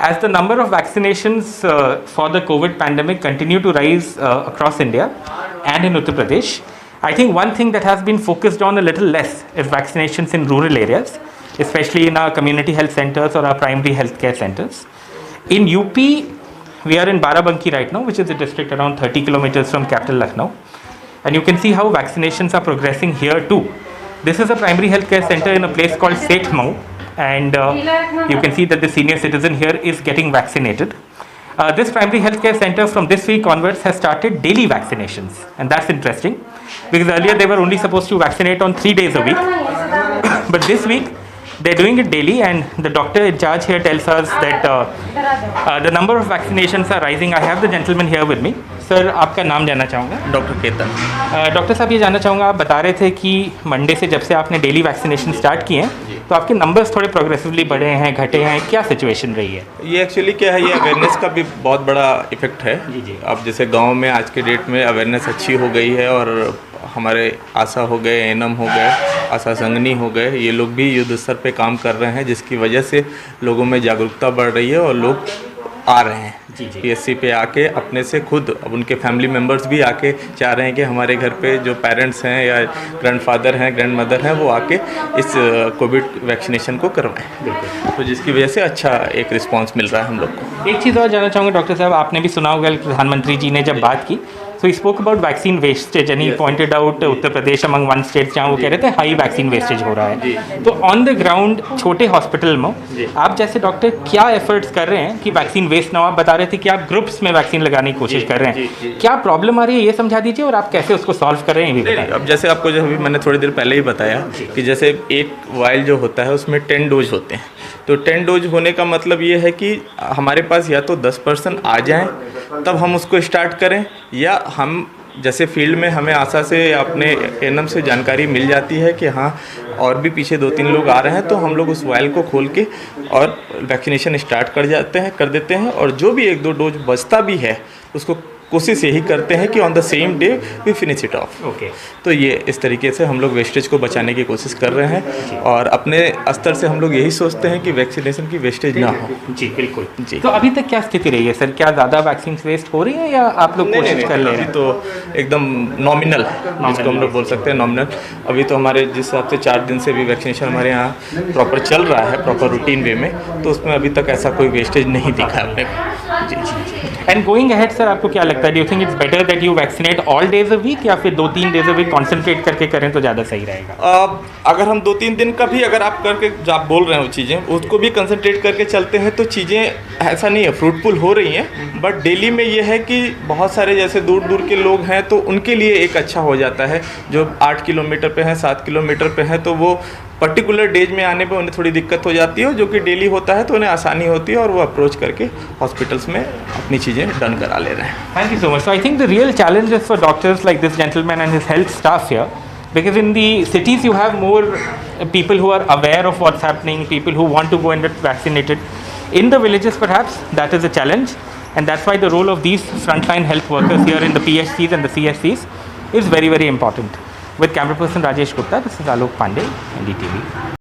as the number of vaccinations for the COVID pandemic continue to rise across India and in Uttar Pradesh, I think one thing that has been focused on a little less is vaccinations in rural areas, especially in our community health centers or our primary healthcare centers. In UP, we are in Barabanki right now, which is a district around 30 kilometers from capital Lucknow. And you can see how vaccinations are progressing here too. This is a primary healthcare center in a place called Seth Mau, and you can see that the senior citizen here is getting vaccinated. This primary healthcare center from this week onwards has started daily vaccinations, and that's interesting because earlier they were only supposed to vaccinate on 3 days a week, but this week they're doing it daily, and the doctor in charge here tells us that the number of vaccinations are rising. I have the gentleman here with me. Sir, आपका नाम जानना चाहूँगा? Doctor Ketan. Doctor साहब, ये जानना चाहूँगा, आप बता रहे थे कि मंडे से जब से आपने डेली वैक्सीनेशन स्टार्ट किए हैं तो आपके नंबर्स थोड़े प्रोग्रेसिवली बढ़े हैं, घटे हैं, क्या सिचुएशन रही है? ये एक्चुअली क्या है, ये अवेयरनेस का भी बहुत बड़ा इफेक्ट है। जी। अब जैसे गांव में आज के डेट में अवेयरनेस अच्छी हो गई है और हमारे आशा हो गए, एनम हो गए, आशा संगनी हो गए, ये लोग भी युद्ध स्तर पे काम कर रहे हैं, जिसकी वजह से लोगों में जागरूकता बढ़ रही है और लोग आ रहे हैं पीएससी पे आके अपने से खुद। अब उनके फैमिली मेम्बर्स भी आके चाह रहे हैं कि हमारे घर पे जो पेरेंट्स हैं या ग्रैंडफादर हैं, ग्रैंड मदर हैं, वो आके इस कोविड वैक्सीनेशन को करवाएं। तो जिसकी वजह से अच्छा एक रिस्पांस मिल रहा है हम लोग को। एक चीज़ और जानना चाहूँगा डॉक्टर साहब, आपने भी सुना होगा प्रधानमंत्री जी ने जब बात की, so he spoke about vaccine wastage and he pointed out Uttar Pradesh among one states जहाँ वो कह रहे थे हाई वैक्सीन वेस्टेज हो रहा है। तो ऑन द ग्राउंड छोटे हॉस्पिटल में आप जैसे डॉक्टर क्या एफर्ट्स कर रहे हैं कि वैक्सीन वेस्ट ना हो? आप बता रहे थे कि आप ग्रुप्स में वैक्सीन लगाने की कोशिश कर रहे हैं, क्या प्रॉब्लम आ रही है ये समझा दीजिए और आप कैसे उसको सॉल्व कर रहे हैं ये भी बताइए। अब जैसे आपको जो अभी मैंने थोड़ी देर पहले ही बताया कि जैसे एक वाइल जो होता है उसमें 10 डोज होते हैं, तो 10 डोज होने का मतलब ये है कि हमारे पास या तो 10% आ जाएं तब हम उसको स्टार्ट करें, या हम जैसे फील्ड में हमें आशा से अपने एनएम से जानकारी मिल जाती है कि हाँ और भी पीछे 2-3 लोग आ रहे हैं, तो हम लोग उस वाइल को खोल के और वैक्सीनेशन स्टार्ट कर देते हैं और जो भी 1-2 डोज बचता भी है उसको कोशिश यही करते हैं कि on the same day we finish it off. Okay. तो ये इस तरीके से हम लोग वेस्टेज को बचाने की कोशिश कर रहे हैं और अपने स्तर से हम लोग यही सोचते हैं कि वैक्सीनेशन की वेस्टेज ना हो। जी बिल्कुल जी। तो अभी तक क्या स्थिति रही है सर, क्या ज़्यादा वैक्सीन वेस्ट हो रही है या आप लोग कोशिश कर ले रहे हैं? तो एकदम नॉमिनल, जिसको हम लोग बोल सकते हैं नॉमिनल। अभी तो हमारे जिस हिसाब से 4 दिन से भी वैक्सीनेशन हमारे यहाँ प्रॉपर चल रहा है, प्रॉपर रूटीन वे में, तो उसमें अभी तक ऐसा कोई वेस्टेज नहीं दिखा है अपने को। जी। एंड गोइंग अहेड सर, आपको क्या लगता है, do you think it's better that you vaccinate all days a week या फिर 2-3 डेज अ वीक कॉन्सेंट्रेट करके करें तो ज़्यादा सही रहेगा? अगर हम 2-3 दिन का भी अगर आप करके जो आप बोल रहे हैं वो चीज़ें उसको भी कंसंट्रेट करके चलते हैं तो चीज़ें ऐसा नहीं है, फ्रूटफुल हो रही हैं। बट डेली में ये है कि बहुत सारे जैसे दूर दूर के लोग हैं तो उनके लिए एक अच्छा हो जाता है, जो 8 किलोमीटर पे हैं, 7 किलोमीटर पे हैं, तो वो पर्टिकुलर डेज में आने पे उन्हें थोड़ी दिक्कत हो जाती है, जो कि डेली होता है तो उन्हें आसानी होती है और वो अप्रोच करके हॉस्पिटल्स में अपनी चीज़ें डन करा ले रहे हैं। Thank you so much. So I think the real challenge is for doctors like this gentleman and his health staff here, because in the cities you have more people who are aware of what's happening, people who want to go and get vaccinated. In the villages perhaps that is a challenge, and that's why the role of these frontline health workers here in the PHCs and the CSCs is very, very important. With camera person Rajesh Gupta, this is Alok Pandey, NDTV.